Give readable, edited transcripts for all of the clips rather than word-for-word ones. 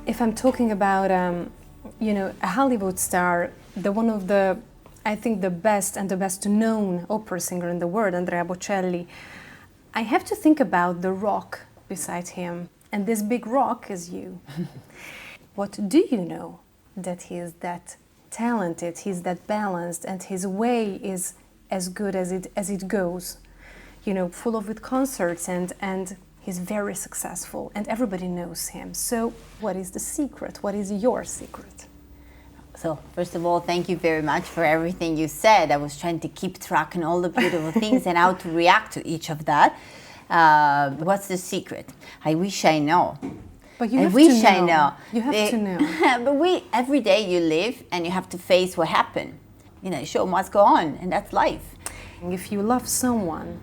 if I'm talking about, a Hollywood star, I think the best and the best known opera singer in the world, Andrea Bocelli, I have to think about the rock beside him. And this big rock is you. What do you know that he is that talented, he's that balanced, and his way is as good as it goes, full of with concerts, and he's very successful, and everybody knows him. So what is the secret? What is your secret? So first of all, thank you very much for everything you said. I was trying to keep track on all the beautiful things and how to react to each of that. What's the secret? I wish I know. But you have to know. I know. You have to know. But every day you live and you have to face what happened. Show must go on, and that's life. If you love someone,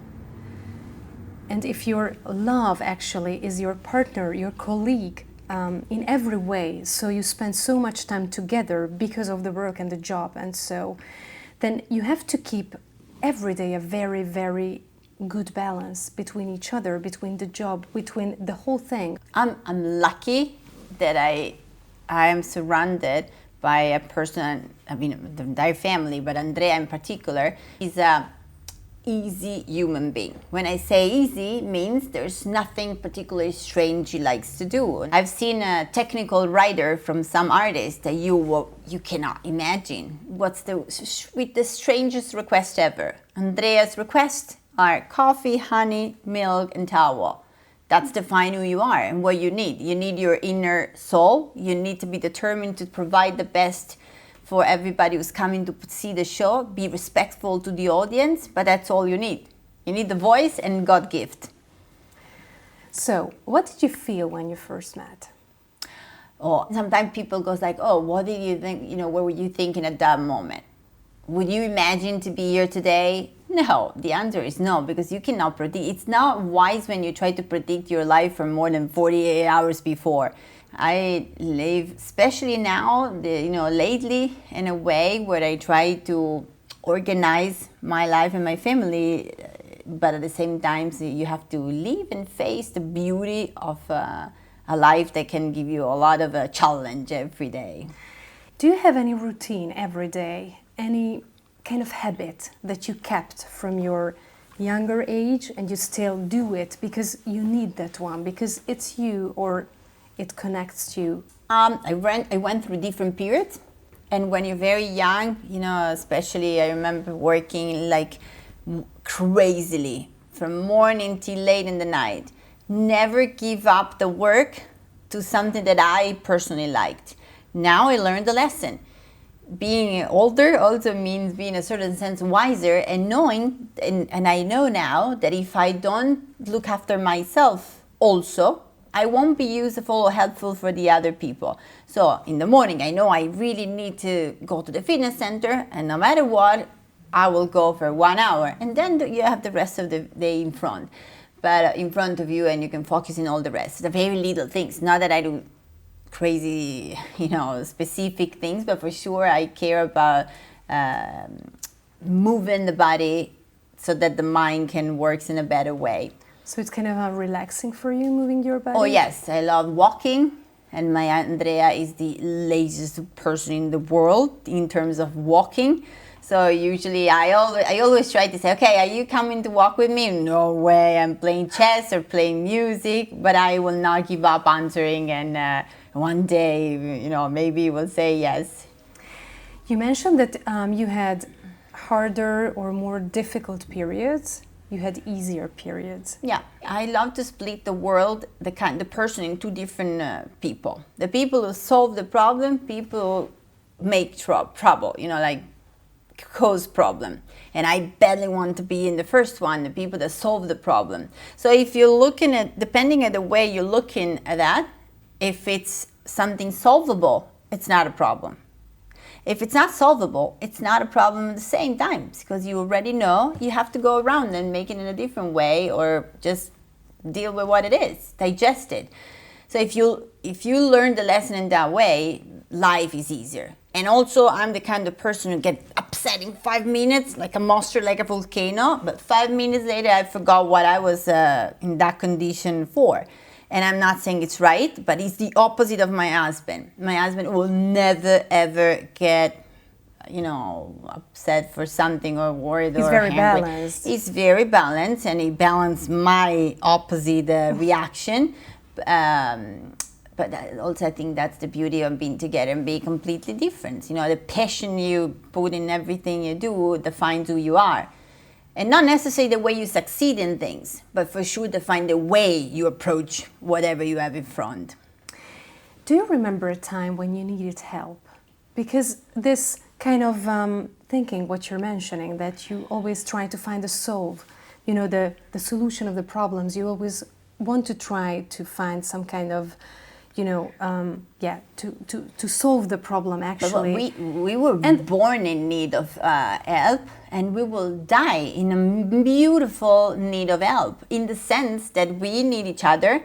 and if your love actually is your partner, your colleague, in every way, so you spend so much time together because of the work and the job, and so then you have to keep every day a very, very good balance between each other, between the job, between the whole thing. I'm lucky that I am surrounded by a person, the entire family, but Andrea in particular, is a easy human being. When I say easy, means there's nothing particularly strange he likes to do. I've seen a technical writer from some artists that you cannot imagine. What's the strangest request ever? Andrea's requests are coffee, honey, milk, and towel. That's define who you are and what you need. You need your inner soul. You need to be determined to provide the best for everybody who's coming to see the show. Be respectful to the audience, but that's all you need. You need the voice and God gift. So, what did you feel when you first met? Oh, sometimes people goes like, oh, what did you think, what were you thinking at that moment? Would you imagine to be here today? No, the answer is no, because you cannot predict. It's not wise when you try to predict your life for more than 48 hours before. I live, especially now, lately, in a way where I try to organize my life and my family, but at the same time, so you have to live and face the beauty of a life that can give you a lot of a challenge every day. Do you have any routine every day? Any kind of habit that you kept from your younger age and you still do it because you need that one, because it's you or it connects you? I went through different periods, and when you're very young, especially I remember working like crazily from morning till late in the night. Never give up the work to something that I personally liked. Now I learned the lesson. Being older also means being a certain sense wiser and knowing, and I know now that if I don't look after myself also, I won't be useful or helpful for the other people. So in the morning, I know I really need to go to the fitness center, and no matter what, I will go for 1 hour, and then you have the rest of the day in front of you, and you can focus on all the rest. The very little things, not that I do crazy, specific things, but for sure I care about moving the body so that the mind can work in a better way. So it's kind of relaxing for you, moving your body? Oh yes, I love walking, and my Andrea is the laziest person in the world in terms of walking. So usually I always try to say, okay, are you coming to walk with me? No way, I'm playing chess or playing music, but I will not give up answering, and one day, maybe we'll say yes. You mentioned that you had harder or more difficult periods. You had easier periods. Yeah, I love to split the world, the person in two different people. The people who solve the problem, people who make trouble, cause problem. And I badly want to be in the first one, the people that solve the problem. So if you're looking at, depending on the way you're looking at that, if it's something solvable, it's not a problem. If it's not solvable, it's not a problem at the same time, because you already know you have to go around and make it in a different way, or just deal with what it is, digest it. So if you learn the lesson in that way, life is easier. And also, I'm the kind of person who gets upset in 5 minutes, like a monster, like a volcano, but 5 minutes later, I forgot what I was in that condition for. And I'm not saying it's right, but it's the opposite of my husband. My husband will never, ever get, upset for something or worried. He's or very angry. balanced. He's very balanced, and he balanced my opposite reaction. But also I think that's the beauty of being together and being completely different. The passion you put in everything you do defines who you are. And not necessarily the way you succeed in things, but for sure define the way you approach whatever you have in front. Do you remember a time when you needed help? Because this kind of thinking, what you're mentioning, that you always try to find a solve, the solution of the problems, you always want to try to find some kind of, to solve the problem actually. But we were born in need of help, and we will die in a beautiful need of help, in the sense that we need each other.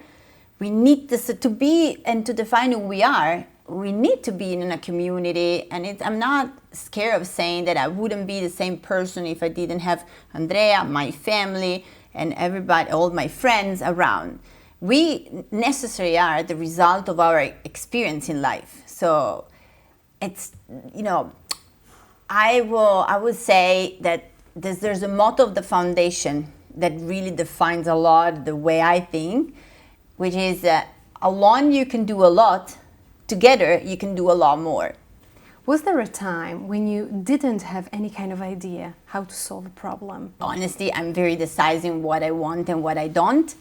We need this to be, and to define who we are, we need to be in a community. And I'm not scared of saying that I wouldn't be the same person if I didn't have Andrea, my family, and everybody, all my friends around. We necessarily are the result of our experience in life. So it's, I would say that there's a motto of the foundation that really defines a lot the way I think, which is alone you can do a lot, together you can do a lot more. Was there a time when you didn't have any kind of idea how to solve a problem? Honestly, I'm very decisive in what I want and what I don't.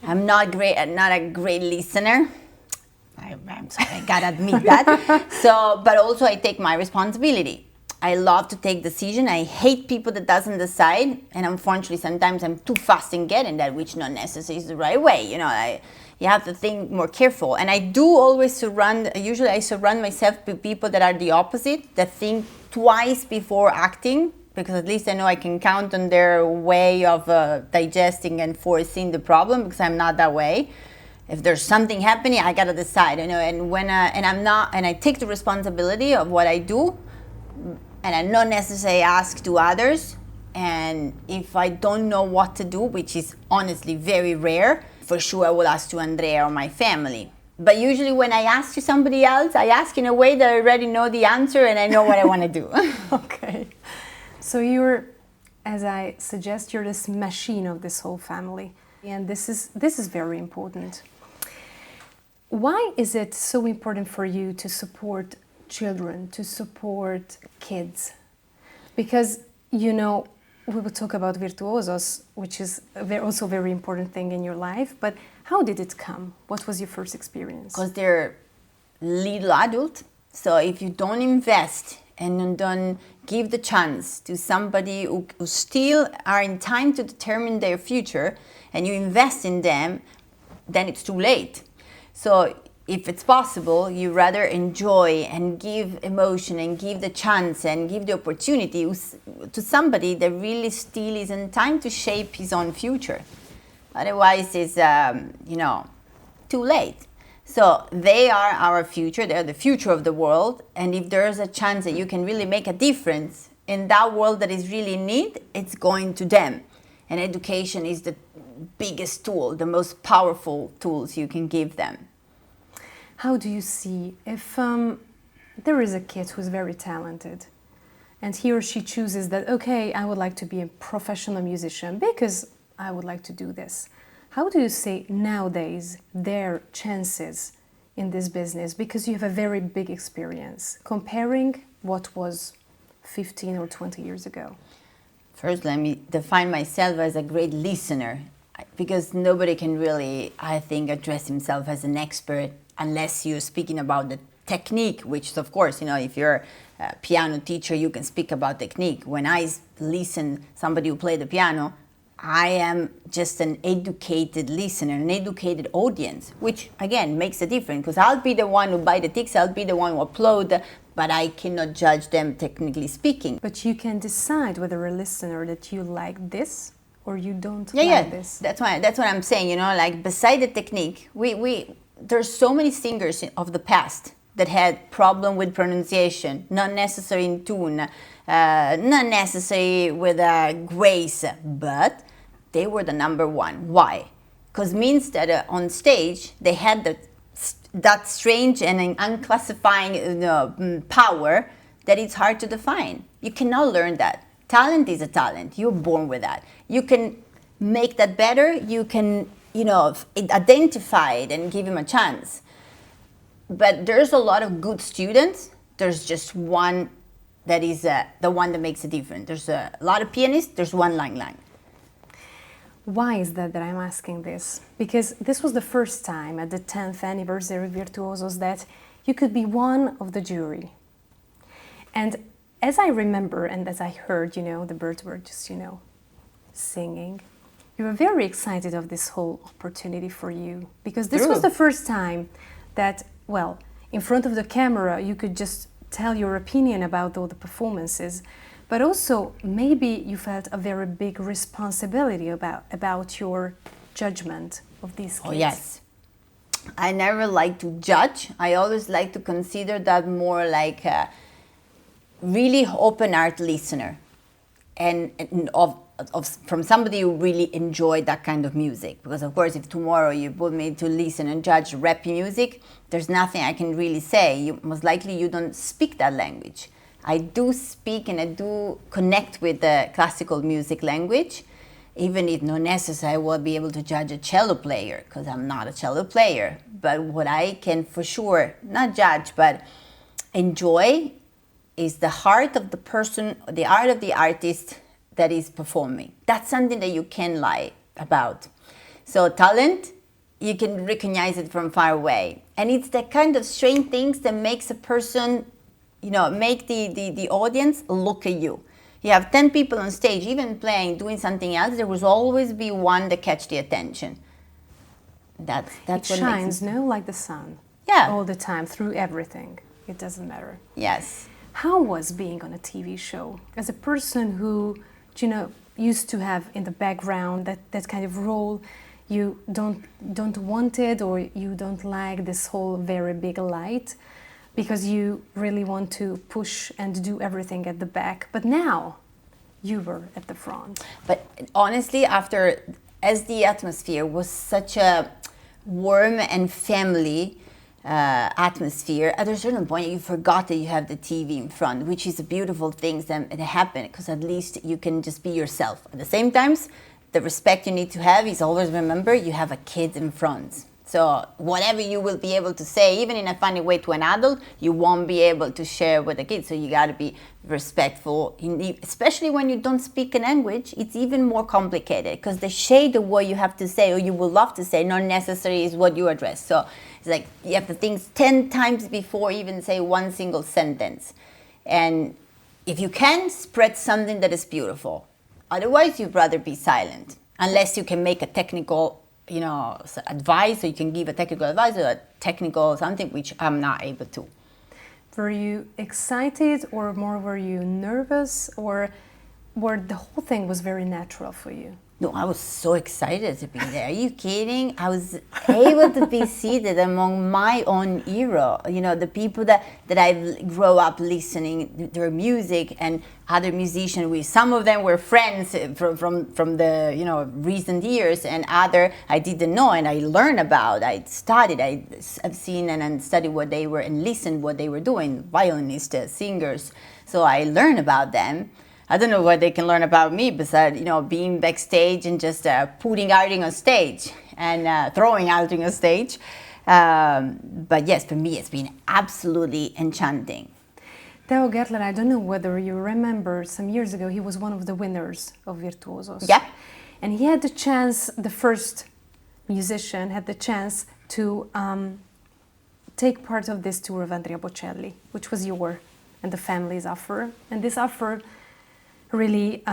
I'm not a great listener. I'm sorry, I gotta admit that. But also I take my responsibility. I love to take decision. I hate people that doesn't decide, and unfortunately sometimes I'm too fast in getting that, which not necessarily is the right way. You have to think more careful. And I do always surround myself with people that are the opposite, that think twice before acting, because at least I know I can count on their way of digesting and foreseeing the problem, because I'm not that way. If there's something happening, I gotta decide, and I take the responsibility of what I do, and I not necessarily ask to others. And if I don't know what to do, which is honestly very rare, for sure I will ask to Andrea or my family. But usually when I ask to somebody else, I ask in a way that I already know the answer and I know what I want to do. Okay. So you're, as I suggest, you're this machine of this whole family. And this is very important. Why is it so important for you to support children, to support kids? Because, we will talk about Virtuosos, which is also a very important thing in your life, but how did it come? What was your first experience? Because they're little adult, so if you don't invest and don't give the chance to somebody who still are in time to determine their future, and you invest in them, then it's too late. So if it's possible, you rather enjoy and give emotion and give the chance and give the opportunity to somebody that really still is in time to shape his own future. Otherwise, it's, too late. So they are our future. They're the future of the world. And if there's a chance that you can really make a difference in that world that is really in need, it's going to them. And education is the biggest tool, the most powerful tools you can give them. How do you see if there is a kid who's very talented and he or she chooses that, okay, I would like to be a professional musician because I would like to do this. How do you say nowadays their chances in this business, because you have a very big experience comparing what was 15 or 20 years ago? First, let me define myself as a great listener, because nobody can really, I think, address himself as an expert unless you're speaking about the technique, which of course, if you're a piano teacher, you can speak about technique. When I listen somebody who plays the piano, I am just an educated listener, an educated audience, which again makes a difference, because I'll be the one who buy the tickets, I'll be the one who upload, but I cannot judge them technically speaking. But you can decide whether a listener that you like this or you don't this. That's what I'm saying, beside the technique, there's so many singers of the past that had problem with pronunciation, not necessarily in tune, not necessarily with grace, but they were the number one. Why? because means that on stage they had that strange and unclassifying power that it's hard to define. You cannot learn that. Talent is a talent. You're born with that. You can make that better. You can, identify it and give him a chance. But there's a lot of good students. There's just one that is the one that makes a difference. There's a lot of pianists. There's one Lang Lang. Why is that I'm asking this? Because this was the first time at the 10th anniversary of Virtuosos that you could be one of the jury. And as I remember and as I heard, the birds were just, singing. You were very excited of this whole opportunity for you because this was the first time that, in front of the camera, you could just tell your opinion about all the performances, but also maybe you felt a very big responsibility about your judgment of these kids. Oh, yes. I never like to judge. I always like to consider that more like a really open art listener and from somebody who really enjoyed that kind of music. Because of course, if tomorrow you put me to listen and judge rap music, there's nothing I can really say. Most likely you don't speak that language. I do speak and I do connect with the classical music language, even if not necessarily I will be able to judge a cello player, because I'm not a cello player. But what I can for sure, not judge, but enjoy is the heart of the person, the art of the artist that is performing. That's something that you can lie about. So talent, you can recognize it from far away. And it's the kind of strange things that makes a person, make the audience look at you. You have 10 people on stage, even playing, doing something else, there will always be one that catch the attention. That's it what shines, like the sun. Yeah. All the time, through everything. It doesn't matter. Yes. How was being on a TV show? As a person who, used to have in the background that kind of role, you don't want it or you don't like this whole very big light because you really want to push and do everything at the back. But now you were at the front. But honestly, as the atmosphere was such a warm and family atmosphere, at a certain point you forgot that you have the TV in front, which is a beautiful thing that happen, because at least you can just be yourself. At the same time, the respect you need to have is always remember you have a kid in front. So whatever you will be able to say, even in a funny way to an adult, you won't be able to share with a kid. So you got to be respectful, especially when you don't speak a language. It's even more complicated because the shade of what you have to say or you would love to say not necessarily is what you address. So it's like you have to think 10 times before even say one single sentence. And if you can, spread something that is beautiful. Otherwise, you'd rather be silent, unless you can make a technical advice, or you can give a technical advice or a technical something, which I'm not able to. Were you excited or more were you nervous, or the whole thing was very natural for you? No, I was so excited to be there. Are you kidding? I was able to be seated among my own era. The people that I grew up listening their music, and other musicians. Some of them were friends from the recent years, and other I didn't know, and I learned about. I studied. I've seen and studied what they were and listened what they were doing. Violinists, singers. So I learned about them. I don't know what they can learn about me besides, being backstage and just putting outing on stage and throwing outing on stage. But yes, for me, it's been absolutely enchanting. Theo Gertler, I don't know whether you remember, some years ago, he was one of the winners of Virtuosos. Yeah. And he had the chance, the first musician had the chance to take part of this tour of Andrea Bocelli, which was your and the family's offer. And this offer really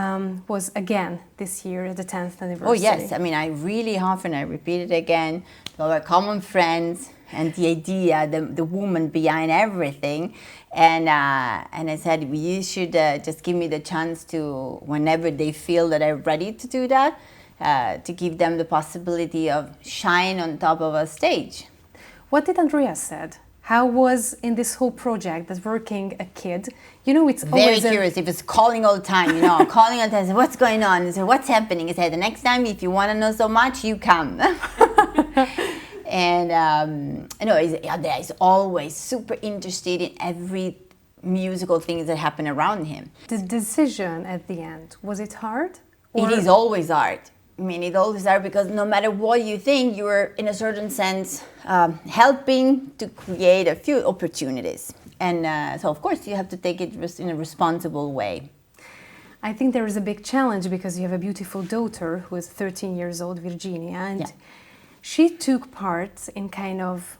was again this year at the 10th anniversary. Oh yes, I mean, I really often, I repeat it again, our common friends and the idea, the woman behind everything. And I said, you should just give me the chance to, whenever they feel that I'm ready to do that, to give them the possibility of shine on top of a stage. What did Andrea said? How was in this whole project that working a kid? You know, it's Very always curious. If it's calling all the time, calling all the time. What's going on? So what's happening? He said, the next time, if you want to know so much, you come. And Andrea is always super interested in every musical things that happen around him. The decision at the end, was it hard? It is always hard. I mean, it always hard because no matter what you think, you're in a certain sense helping to create a few opportunities. And so, of course, you have to take it in a responsible way. I think there is a big challenge because you have a beautiful daughter who is 13 years old, Virginia, and she took part in kind of,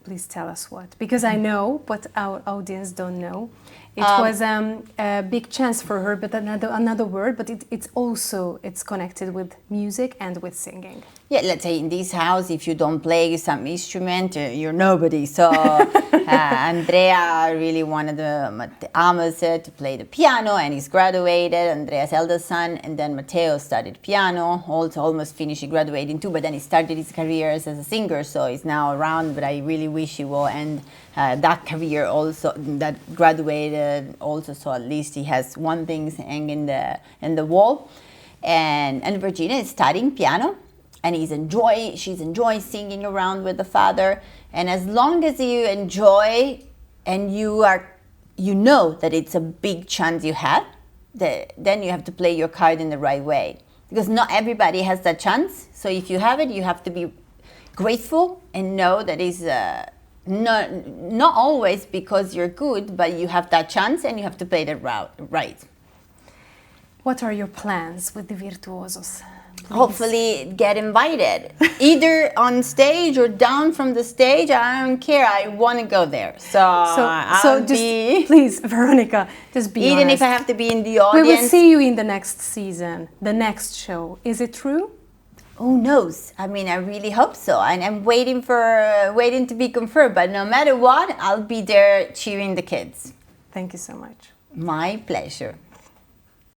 please tell us what, because I know, but our audience don't know. It was a big chance for her, but another word, but it's connected with music and with singing. Yeah, let's say in this house, if you don't play some instrument, you're nobody. So Andrea really wanted Amos to play the piano, and he's graduated, Andrea's eldest son, and then Matteo studied piano, also almost finished graduating too, but then he started his career as a singer, so he's now around, but I really wish he will end that career also, that graduated also, so at least he has one thing hanging in the wall. And Virginia is studying piano, and she's enjoying singing around with the father. And as long as you enjoy and you know that it's a big chance you have, then you have to play your card in the right way. Because not everybody has that chance. So if you have it, you have to be grateful and know that it's not always because you're good, but you have that chance and you have to play it right. What are your plans with the Virtuosos? Please. Hopefully get invited, either on stage or down from the stage. I don't care. I want to go there. So please, Veronica, just be even honest. If I have to be in the audience. We will see you in the next season, the next show. Is it true? Who knows? I mean, I really hope so, and I'm waiting to be confirmed. But no matter what, I'll be there cheering the kids. Thank you so much. My pleasure.